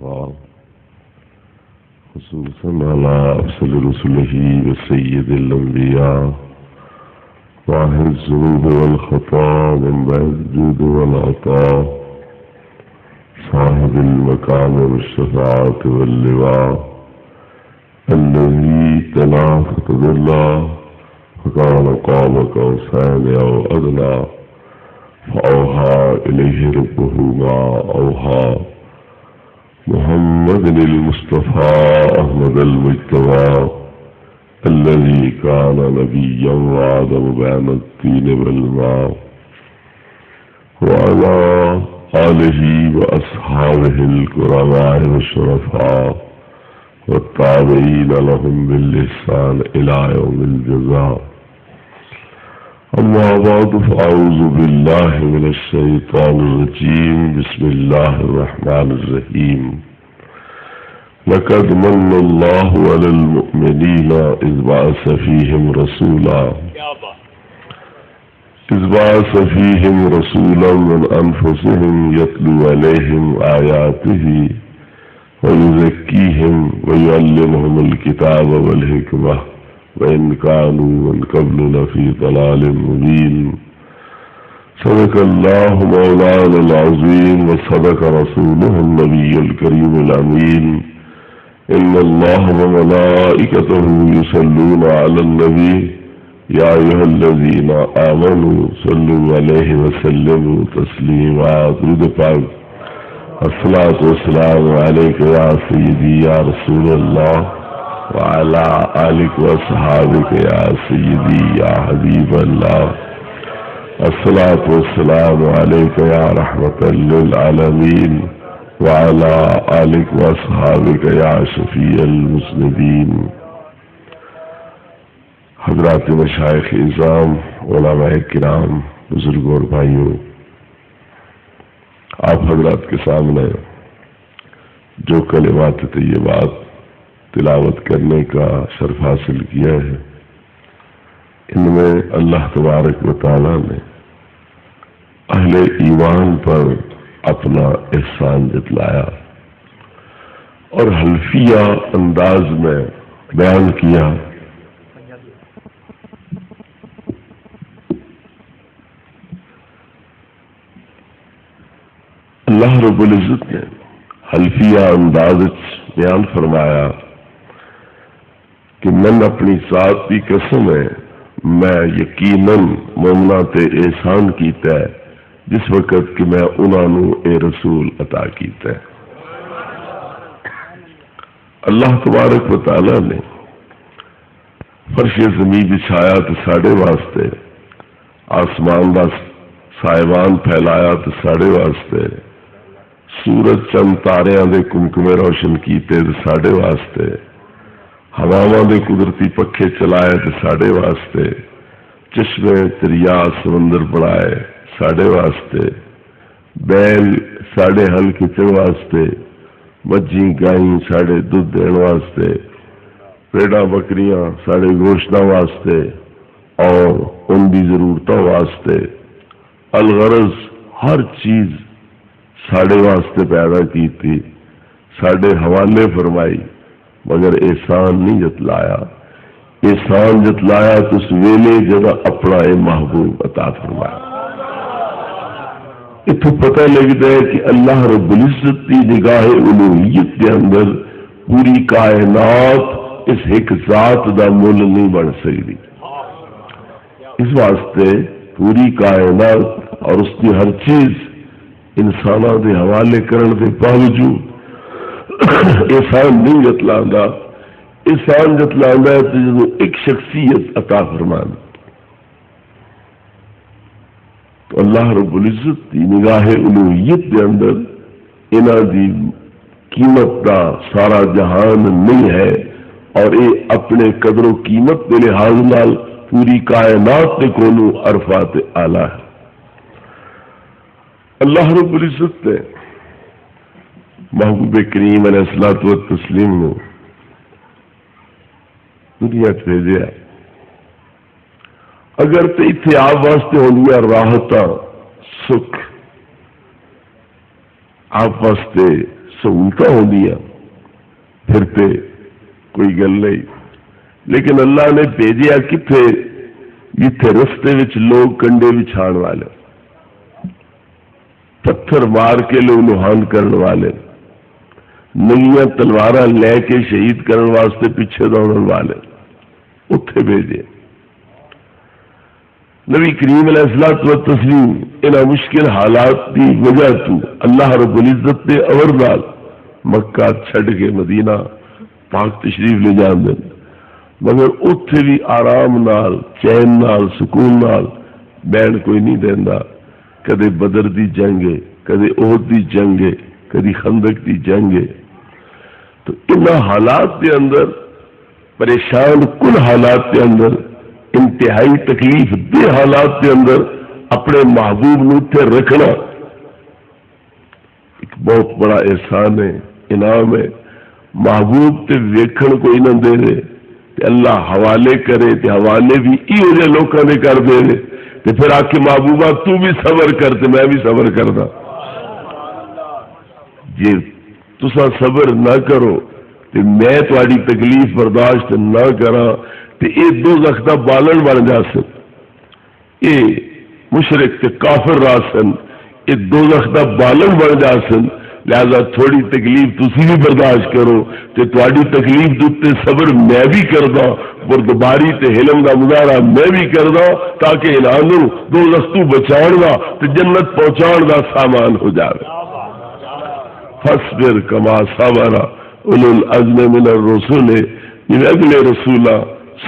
المصطفى خصوصا على أفضل رسله وسيد الأنبياء واهل الذنوب والخطا من بعد الجود والعطاء صاحب المكان والشفاعة واللواء الذي تلا فتضل فكان قاب قوسين أو أدنى فأوحى إليه ربه ما أوحى محمد المصطفى أحمد المجتبى الذي كان نبيا وآدم بين الطين والماء وعلى آله وأصحابه الكرماء والشرفاء والتابعين لهم بالإحسان إلى يوم الجزاء. أما بعد فأعوذ بالله من الشيطان الرجيم. بسم الله الرحمن الرحيم. لقد من الله على المؤمنين إذ بعث فيهم رسولا من أنفسهم يتلو عليهم آياته ويزكيهم ويعلمهم الكتاب والحكمة وإن كانوا من قبل لفي ضلال مبين. صدق الله مولانا العظيم وصدق رسوله النبي الكريم الأمين. إن الله وملائكته يصلون على النبي يا أيها الذين آمنوا صلوا عليه وسلموا تسليما. درود پاک. الصلاة والسلام عليك يا سيدي يا رسول الله وعلى آلك وصحابك يا سيدي يا حبيب الله. الصلاة والسلام عليك يا رحمة للعالمين وعلى آلك وصحابك يا شفيع المذنبين. حضرات مشائخ اعظام، علماء کرام، بزرگوں اور بھائیوں، آپ حضرات کے سامنے جو کلمات طیبات تلاوت کرنے کا شرف حاصل کیا ہے، ان میں اللہ تبارک و تعالی نے اہل ایمان پر اپنا احسان جتلایا اور حلفیہ انداز میں بیان کیا اللہ رب العزت نے حلفیہ انداز بیان فرمایا کہ من اپنی ذات کی قسم ہے میں یقیناً مومنا تے احسان کیتا ہے جس وقت کہ میں انہوں اے رسول عطا کیتا ہے. اللہ تبارک و تعالی نے فرش زمین بچھایا تو ساڑے واسطے، آسمان دا سائبان پھیلایا تو ساڑے واسطے، سورج چند تاریاں دے کمکمے روشن کیتے تو ساڑے واسطے، ہواواں دے قدرتی پکھے چلائے تو ساڑے واسطے، چشمے دریا سمندر بڑھائے ساڑے واسطے، بیل ساڑے ہل کھچن واسطے، مجھی گائیں ساڑے دودھ دین واسطے، پیڑاں بکریاں ساڑے گوشتاں واسطے اور ان دی ضرورتوں واسطے. الغرض ہر چیز ساڑے واسطے پیدا کی تھی، ساڑے حوالے فرمائی، مگر احسان نہیں جتلایا. احسان جتلایا تو اس ویلے جب اپنا اے محبوب عطا فرمایا. اتو پتہ لگتا ہے کہ اللہ رب العزت کی نگاہ الوہیت کے اندر پوری کائنات اس ایک ذات دا مول نہیں بن سکتی. اس واسطے پوری کائنات اور اس کی ہر چیز انسانوں دے حوالے کرن دے باوجود احسان نہیں جتلاندا. احسان جتلاندا ہے تو جدوں ایک شخصیت عطا فرمانا تو اللہ رب العزت کی نگاہ الوہیت کے اندر انہاں دی قیمت دا سارا جہان نہیں ہے، اور یہ اپنے قدر و قیمت کے لحاظ نال پوری کائنات کے کولوں عرفات اعلیٰ ہے. اللہ رب العزت نے محبوب کریم علیہ الصلوۃ والتسلیم کو دنیا بھیجا. اگر تو اتنے آپ واسطے ہونی راحت سکھ، آپ واسطے سہولت ہوندیاں پھر تے کوئی گل نہیں، لیکن اللہ نے بھیجیا کتنے؟ جتھے رستے وچ لوگ کنڈے بچھاڑ والے، پتھر مار کے لوگ لوہان کرنے والے، نویاں تلواراں لے کے شہید کرنے واسطے پیچھے دوڑن والے، اتھے بھیجے۔ نبی کریم علیہ الصلوۃ والتسلیم انہاں مشکل حالات کی وجہ تو اللہ رب العزت نے اور نال مکہ چھڈ کے مدینہ پاک تشریف لے جان دیں، مگر اتھے بھی آرام نال، چین نال، سکون نال بین کوئی نہیں دیندا۔ کدے بدر دی جنگ ہے، کدے احد دی جنگ ہے، کدی خندق دی جنگ ہے۔ تو ان حالات کے اندر، پریشان کن حالات کے اندر، انتہائی تکلیف دہ حالات کے اندر اپنے محبوب نو اتھے رکھنا ایک بہت بڑا احسان ہے، انعام ہے۔ محبوب تے ویکھن کوئی نہ دے دے تے اللہ حوالے کرے تے حوالے بھی ایو جے لوکاں نے کر دے تے پھر آ کے محبوبہ تو بھی صبر کر تے میں بھی صبر کردا۔ جی تسا صبر نہ کرو تے میں تہاڈی تکلیف برداشت نہ کراں تے اے دوزخ دا بالن بن جاسن، اے مشرک تے کافر راسن، اے دوزخ دا بالن بن جاسن۔ لہذا تھوڑی تکلیف تسی بھی برداشت کرو تے تہاڈی تکلیف دے تے صبر میں بھی کردا، بردباری تے حلم دا مظاہرہ میں بھی کردا، تاکہ انہاں دوزخ تو بچاؤن دا تے جنت پہنچاؤن دا سامان ہو جاوے۔ فاصبر کما صبر اولو العزم من الرسل، یہ اگلے رسولہ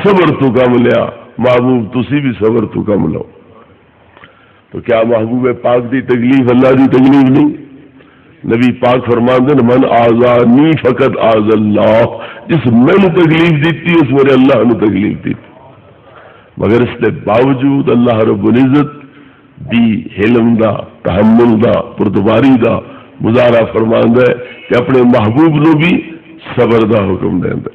صبر تو کم لیا، محبوب تسی بھی صبر تو کم لو۔ تو کیا محبوب پاک دی تکلیف اللہ دی تکلیف نہیں؟ نبی پاک فرماندے من آزانی فقط آز اللہ، جس میں نے تکلیف دیتی اس میرے اللہ نے تکلیف دیتی، مگر اس کے باوجود اللہ رب العزت دی حلم دا، تحمل دا، پردباری دا مظاہرہ فرماندہ ہے کہ اپنے محبوب نو بھی صبر دا حکم دیندا۔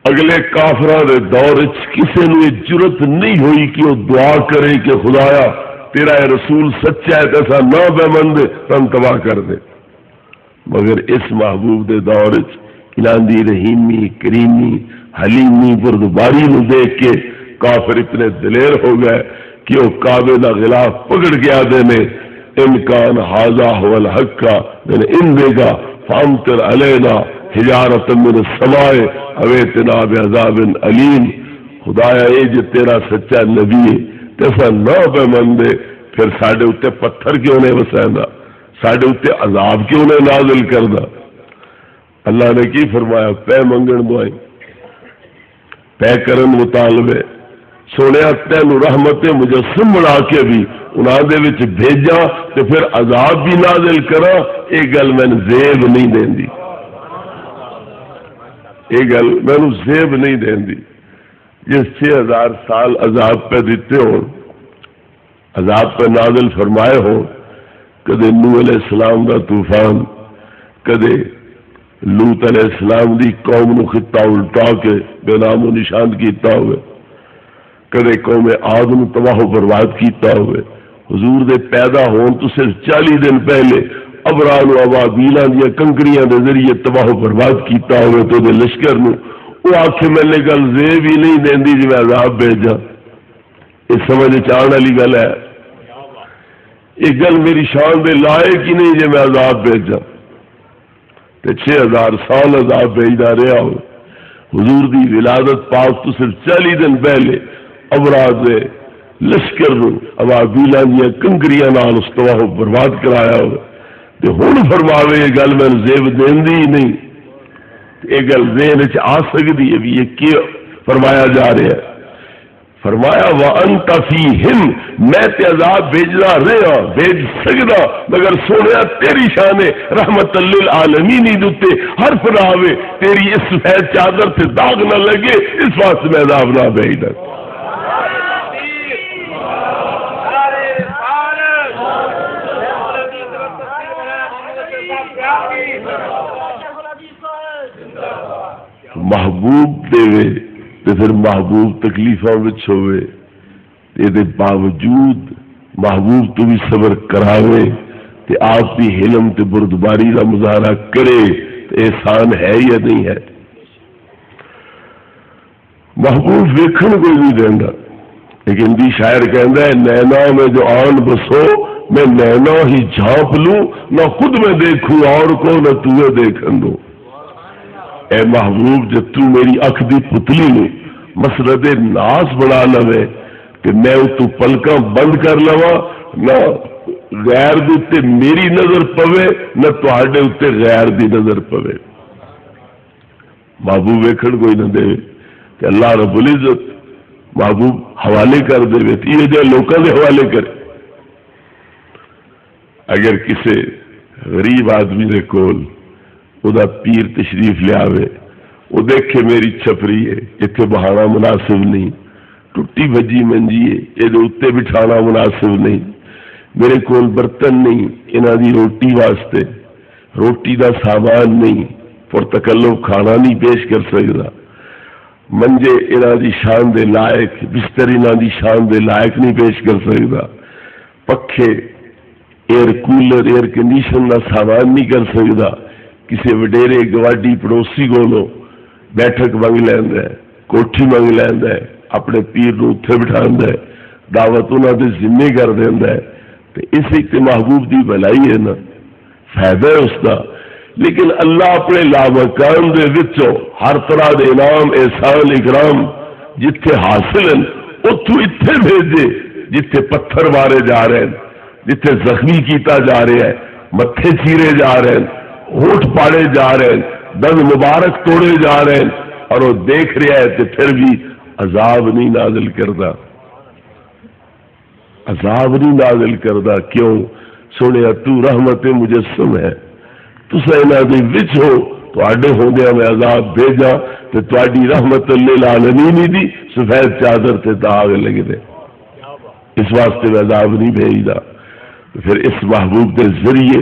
اگلے کافراں دے دور وچ کسے نو یہ جرت نہیں ہوئی کہ وہ دعا کرے کہ خدایا تیرا اے رسول سچا ہے ایسا نہ بے مند تن تباہ کر دے، مگر اس محبوب دے دور وچ الہی رحیمی، کریمی، حلیمی، بردباری نو دیکھ کے کافر اتنے دلیر ہو گئے کہ وہ کعبے دا غلاف پکڑ کے آدھے نے امکان حاضا هو الحق کا ان دے گا فامطر علینا حجارۃ من السماء او ائتنا بعذاب علیم۔ خدایا اے جو تیرا سچا نبی ہے تیسا نہ پہ مندے پھر ساڑھے اتے پتھر کیوں نے وسائندا، ساڑھے اتے عذاب کیوں نے نازل کردا۔ اللہ نے کی فرمایا پہ منگن دعائیں، پہ کرن مطالبے، سونیا تینو رحمت مجسم بنا کے بھی انہاں دے وچ بھیجا تے پھر عذاب بھی نازل کرا، اے گل میں زیب نہیں دیندی، اے گل میں زیب نہیں دیندی۔ جس 6000 سال عذاب پہ دیتے ہو، عذاب پہ نازل فرمائے ہو، کدے نوح علیہ السلام دا طوفان، کدے لوط علیہ السلام دی قوم نو خطہ الٹا کے بے نام و نشان کیتا ہوئے، کدے قوم عاد نو تباہ و برباد کیتا ہوئے۔ حضور دے پیدا ہون تو صرف 40 دن پہلے ابران و ابابیلاں دیا کنکریاں دے ذریعے تباہ و برباد کیتا ہوئے تو دے لشکر نو وہ آکھے میں نے گل زیب ہی نہیں دیندی جی میں عذاب بھیجا۔ یہ سمجھ چاہن والی گل ہے، یہ گل میری شان دے لائق ہی نہیں جی میں عذاب بھیجا تے 6000 سال عذاب بھیجدا رہا ہو۔ حضور دی ولادت پاک تو صرف 40 دن پہلے ابراد دے لشکر نو ابابیلاں دیا کنکریاں نال اس تباہ و برباد کرایا ہو تے ہن فرماوے یہ گل میں زیب دیندی ہی نہیں۔ یہ گل ذہن وچ آ سکتی ہے بھی یہ کیوں فرمایا جا رہا ہے؟ فرمایا وَأَنْتَ فِيهِمْ، میں تے عذاب بھیجنا رہا بھیج سکدا، مگر سونیا تیری شان رحمت للعالمین ہی دتے حرف نہ آوے، تیری اس سفید چادر سے داغ نہ لگے، اس واسطے میں عذاب نہ بھیجدا۔ محبوب دے تے پھر محبوب تکلیفاں وچ ہوئے، یہ دے باوجود محبوب تو بھی صبر کراوے، تے آپ دی حلم تے بردباری کا مظاہرہ کرے تے احسان ہے یا نہیں ہے؟ محبوب ویکھن کوئی نہیں دینا، لیکن ہندی شاعر کہندا ہے نینا میں جو آن بسو میں نینا ہی جھانپ لوں، نہ خود میں دیکھوں اور کو نہ تجھے دیکھن دوں۔ اے محبوب جب تو میری اکھ دی پتلی نو مسرد ناز بنا لوے کہ میں تو پلکاں بند کر لوا، نہ غیر دے تے میری نظر پوے نہ تواڈے اتے غیر دی نظر پوے۔ محبوب ویکھن کوئی نہ دے کہ اللہ رب العزت محبوب حوالے کر دے یہ جو لوکاں دے حوالے کرے۔ اگر کسی غریب آدمی دے کول او دا پیر تشریف لے آوے، وہ دیکھے میری چھپری ہے اتنے بہانا مناسب نہیں، ٹوٹی بھجی منجی ہے یہ اتنے بٹھانا مناسب نہیں، میرے کول برتن نہیں انہاں دی روٹی واسطے، روٹی دا سامان نہیں، پرتکلف کھانا نہیں پیش کر سکتا، منجے انہاں دی شان دے لائق، بستر انہاں دی شان دے لائق نہیں پیش کر سکتا، پکھے ایئر کولر ایئر کنڈیشن کا سامان نہیں کر سکتا، کسی وڈیرے گواڈی پڑوسی کو بیٹھک منگ لینا ہے، کوٹھی منگ لینا ہے، اپنے پیر نو اتنے بٹھا ہے، دعوت انہوں نے ذمے کر دینا ہے، تو اس ایک محبوب دی بھلائی ہے نا، فائدہ ہے اس کا۔ لیکن اللہ اپنے لامکان دے وچوں ہر طرح دے انعام احسان اکرام جتھے حاصل ہیں اتوں اتنے بھیجے جتھے پتھر مارے جا رہے ہیں، جتھے زخمی کیتا جا رہا ہے، متھے چیرے جا رہے ہیں، ہونٹ پاڑے جا رہے ہیں، دند مبارک توڑے جا رہے ہیں، اور وہ دیکھ رہا ہے تو پھر بھی عذاب نہیں نازل کرتا، عذاب نہیں نازل کرتا۔ کیوں؟ سنیا تو رحمت مجسم ہے، تسا انہاں دے وچ ہو، تواڈے ہوندیاں میں عذاب بھیجا تے تواڈی رحمت للعالمین دی سفید چادر تے داغ لگ دے، اس واسطے میں عذاب نہیں بھیجدا۔ پھر اس محبوب کے ذریعے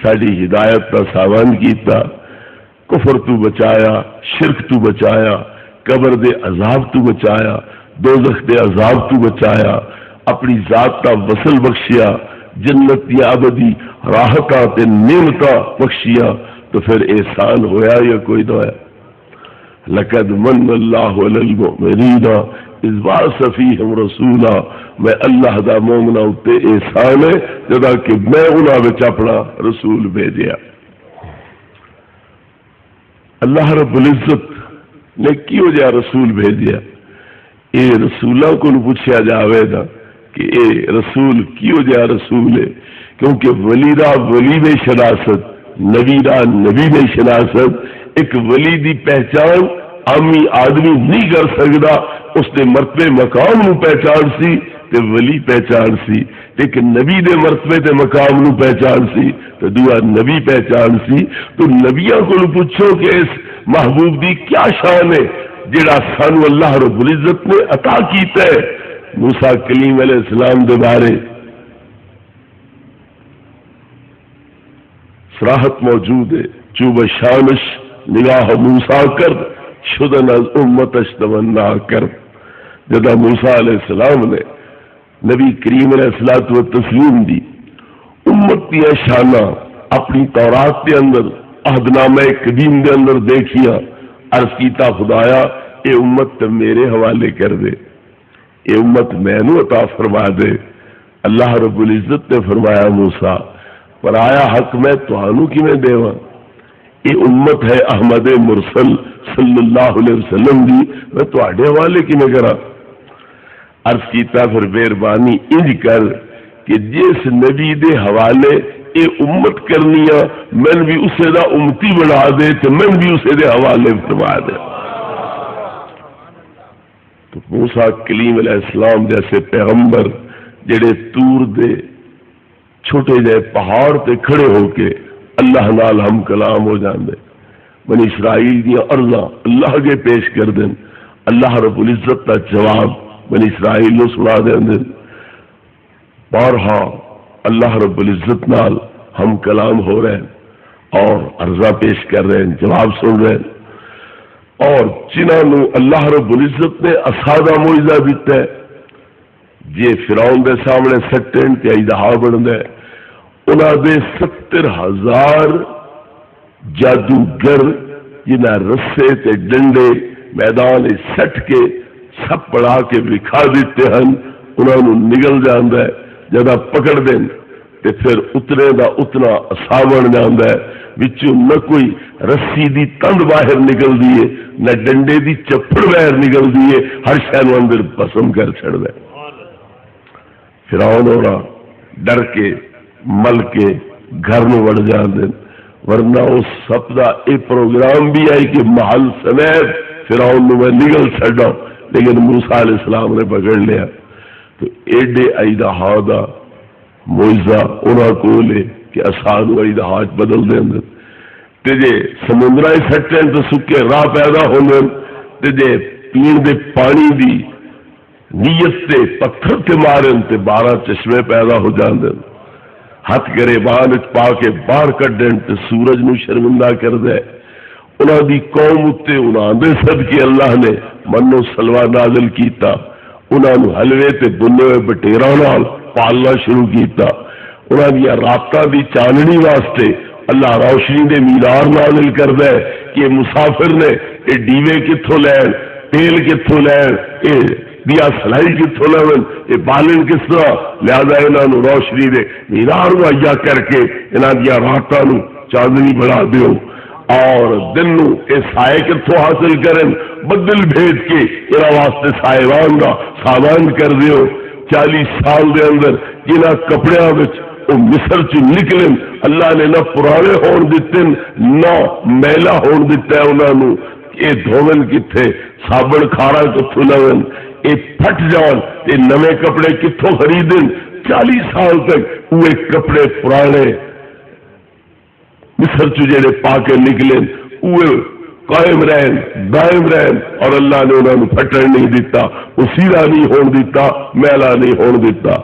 ساری ہدایت کا سامان کیتا، کفر تو بچایا، شرک تو بچایا، قبر دے عذاب تو بچایا، دوزخ دے عذاب تو بچایا، اپنی ذات کا وصل بخشیا، جنت کی ابدی راحتاں تے نعمتاں بخشیا، تو پھر احسان ہویا یا کوئی نہ ہویا؟ لقد من اللہ علی المؤمنین اذ بعث فیہم رسولا، میں اللہ دا مومنا اتے احسان ہے جدا کہ میں انہاں وچ اپنا رسول بھیجیا۔ اللہ رب العزت نے کیوں جا رسول بھیجیا؟ اے رسولاں کو پوچھا جاوے گا کہ اے رسول کیوں جا رسول ہے؟ کیونکہ ولی دا ولی میں شناست، نبی دا نبی میں شناست، ایک ولی دی پہچان عامی آدمی نہیں کر سکتا، اس دے مرتبے مقام نو پہچان سی تے ولی پہچان سی، لیکن نبی دے مرتبے تے مقام نو پہچان سی تو دوسرا نبی پہچان سی۔ تو نبیوں کو پوچھو کہ اس محبوب دی کیا شان ہے جڑا سانو اللہ رب العزت نے عطا کیتا ہے۔ موسیٰ کلیم علیہ السلام دے بارے صراحت موجود ہے، چوب شانش نگاہ موسیٰ کر شدن از امتش تمنا کر۔ جدا موسیٰ علیہ السلام نے نبی کریم علیہ الصلوۃ والتسلیم دی امت دیا شانہ اپنی تورات کے اندر عہد نامہ قدیم کے اندر دیکھیا، عرض کیتا خدایا اے امت تے میرے حوالے کر دے، اے امت مینوں عطا فرما دے۔ اللہ رب العزت نے فرمایا موسیٰ پر آیا حق میں تہانوں کی میں دیواں، یہ امت ہے احمد مرسل صلی اللہ علیہ وسلم دی، میں تواڈے حوالے کی میں کرا۔ عرض کیتا پھر مہربانی انج کر کہ جس نبی دے حوالے اے امت کرنی ہے میں بھی اسے دا امتی بنا دے تو میں بھی اسے دے حوالے فرما دے۔ تو موسیٰ کلیم علیہ السلام جیسے پیغمبر جڑے طور دے چھوٹے جائے پہاڑ تے کھڑے ہو کے اللہ نال ہم کلام ہو جاندے، بنی اسرائیل دیا عرضاں اللہ کے پیش کر دیں، اللہ رب العزت کا جواب بنی اسرائیل نو سنا دیں، بارہا اللہ رب العزت نال ہم کلام ہو رہے ہیں اور عرضہ پیش کر رہے ہیں، جواب سن رہے ہیں، اور جنہوں اللہ رب العزت نے اسادہ معجزہ دیتا ہے جی فرعون دے سامنے سٹن تے اجدہا بن دے، انہوں نے 70,000 جادوگر جنہیں رسے تے ڈنڈے میدان سٹ کے سب پڑا کے وکھا دیتے ہیں، انہوں نے نگل جانا ہے، جدا پکڑ دیں تے پھر اتنے دا اتنا ساون جانا ہے، وچوں نہ کوئی رسی دی تند باہر نکل دیے نہ ڈنڈے دی چپڑ باہر نکل دیے، ہر شہر اندر پسم کر چھڑ دے۔ فرعون ہونا ڈر کے مل کے گھر میں وڑ جان دیں، ورنہ اس سب دا اے پروگرام بھی آئی کہ محل سمیت فرعون نے میں نگل چھڑا، لیکن موسیٰ علیہ السلام نے پکڑ لیا۔ تو ایڈے ایدہ ہادا موئزہ انہاں کو لے کہ اسانو ایدہ ہاج بدل دیں دیں، تجھے سمندرائی سٹیں تو سکے راہ پیدا ہونے، تجھے پین دے پانی دی نیت تے پتھر تے مارن تے 12 چشمے پیدا ہو جان دیں، ہاتھ کرے بان پا کے باہر کٹ دیں تے سورج نو شرمندہ کر دے۔ انہاں دی قوم اتے انہاں دے صدقے اللہ نے منو سلوہ نازل کیتا، انہاں نو حلوے تے بنے ہوئے بٹیراں نال پالنا شروع کیتا، انہاں دی راتاں دی چاننی واسطے اللہ روشنی دے مینار نازل کر دے کہ مسافر نے اے ڈیوے کتھوں لین، تیل کتھوں لین، اے دیا سلائی کتھوں لین، اے بالن کس طرح، لہذا انہاں نو روشنی دے مینار مہیا کر کے انہاں دیا راتاں نو چاندنی بنا دیو، اور دن نو اے سائے کتھوں حاصل کرن، بدل بھیج کے انہاں واسطے سائیوان دا سامان کر دیو۔ 40 سال دے اندر جنہاں کپڑیاں وچ وہ مصر چ نکلن، اللہ نے نہ پرانے ہون دیتے نہ میلا ہون دیتا ہے انہوں نے، یہ دھوون کتھے، صابن کھارا کتھوں لون، یہ پھٹ جان، یہ نوے کپڑے کتھوں خریدن، 40 سال تک وہ کپڑے پرانے مصر چ جڑے پا کے نکلن وہ قائم رہن دائم رہن، اور اللہ نے انہوں نے پھٹن نہیں دیتا، اسیرا نہیں ہون دیتا، میلا نہیں ہون دیتا۔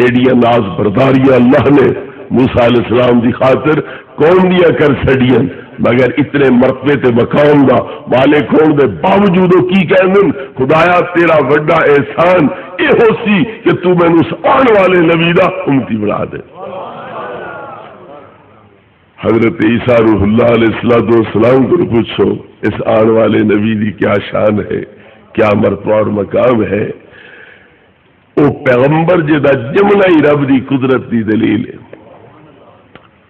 ایڈیاں ناز برداریاں اللہ نے موسیٰ علیہ السلام دی خاطر کون دیا کر چھڑیاں، مگر اتنے مرتبے تے مقام دا مالک ہون دے باوجود کی کہندن، خدایا تیرا وڈا احسان اے ہو سی کہ تو میں اس آن والے نبی دا امتی بنا دے۔ حضرت عیسیٰ روح اللہ علیہ السلام کو پوچھو اس آن والے نبی دی کیا شان ہے، کیا مرتبہ اور مقام ہے؟ وہ پیغمبر جدا جمنائی رب دی قدرت دی دلیل ہے،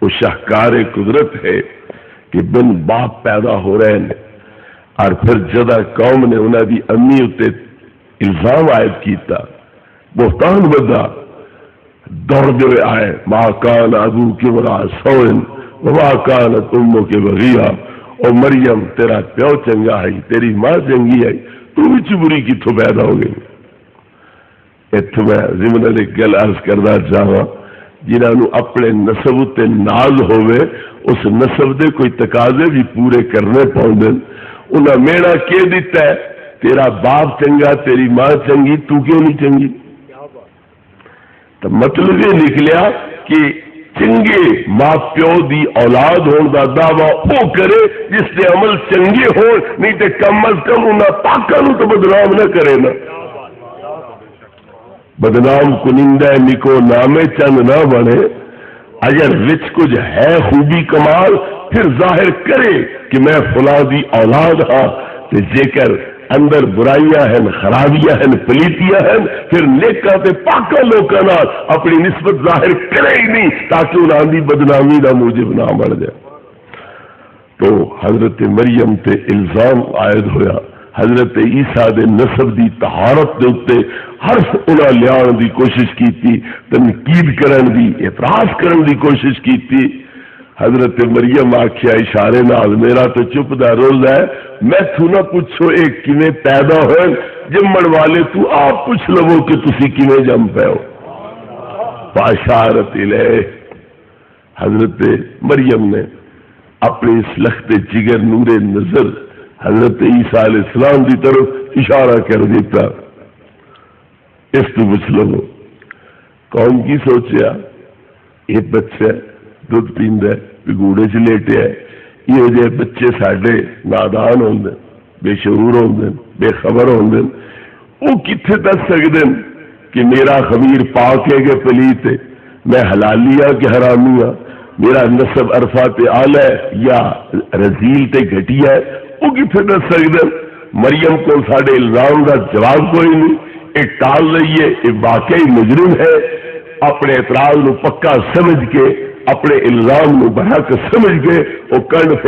وہ شاہکار قدرت ہے کہ بن باپ پیدا ہو رہے ہیں، اور پھر جدا قوم نے انہوں دی امی اتے الزام عائد کیتا، بہتان بدا دوڑ دے آئے، ماں کان ابو کے برا سوئن وما کانت امو کے بغیہ، او مریم تیرا پیو چنگا ہے تیری ماں چنگی ہے، تو بھی چبری کی تو پیدا ہو گئی۔ اتو میں ضمن ایک گل عرض کرنا چاہاں، جنہوں اپنے نسب تے ناز ہوئے اس نسب دے کوئی تقاضے بھی پورے کرنے پاؤندے، انہاں میڑا کہہ دیتا ہے تیرا باپ چنگا تیری ماں چنگی تو کیوں نہیں چنگی؟ تو مطلب یہ نکلیا کہ چنگے ماں پیو دی اولاد ہون دا دعویٰ وہ کرے جس نے عمل چنگے ہو، نہیں تے کم از کم انہاں پاکاں نو تو بدنام نہ کرے نا، بدنام کنندہ نکو نامے چند نہ بنے، اگر وچ کچھ ہے خوبی کمال پھر ظاہر کرے کہ میں فلاں دی اولاد ہاں، تے جیکر اندر برائیاں ہیں خرابیاں ہیں پلیتیاں ہیں پھر نیکاں تے پاکاں لوکاں نال اپنی نسبت ظاہر کرے ہی نہیں تاکہ انہاں دی بدنامی دا موجب نہ بن جائے۔ تو حضرت مریم تے الزام عائد ہویا، حضرت عیسیٰ دے نسب دی طہارت دے اتے حرف انہاں لیان دی کوشش کیتی، تنقید کرن دی اعتراض کرن دی کوشش کیتی۔ حضرت مریم آکھیا اشارے نال میرا تو چپ دا روز ہے، میں تو نہ پوچھو ایک کیویں پیدا ہوئے، جمن والے تو آپ پوچھ لو کہ تسی کیویں جم پے ہو۔ فاشارت الیہ، حضرت مریم نے اپنی اس لخت جگر نور نظر حضرت عیسیٰ علیہ السلام دی طرف اشارہ کر دیتا، اس تو پوچھ لو۔ قوم کی سوچیا یہ بچہ دودھ پیندا ہے بگوڑے چ لیٹیا ہے، یہ جے بچے ساڈے نادان ہوندے بے شعور ہوندے بے خبر ہوندے، وہ کتنے دس سکتے کہ میرا خمیر پاک ہے کہ پلیت ہے؟ میں حلالی ہاں کہ حرامی ہاں، میرا نسب عرفات آل ہے یا رزیل تے گھٹیا ہے، وہ کتنے دس سکتے؟ مریم کو سارے الزام کا جواب کوئی نہیں، یہ ٹال لئیے، یہ واقعی مجرم ہے، اپنے اعتراض نو پکا سمجھ کے اپنے الزام نو بحق سمجھ کے وہ کنڈ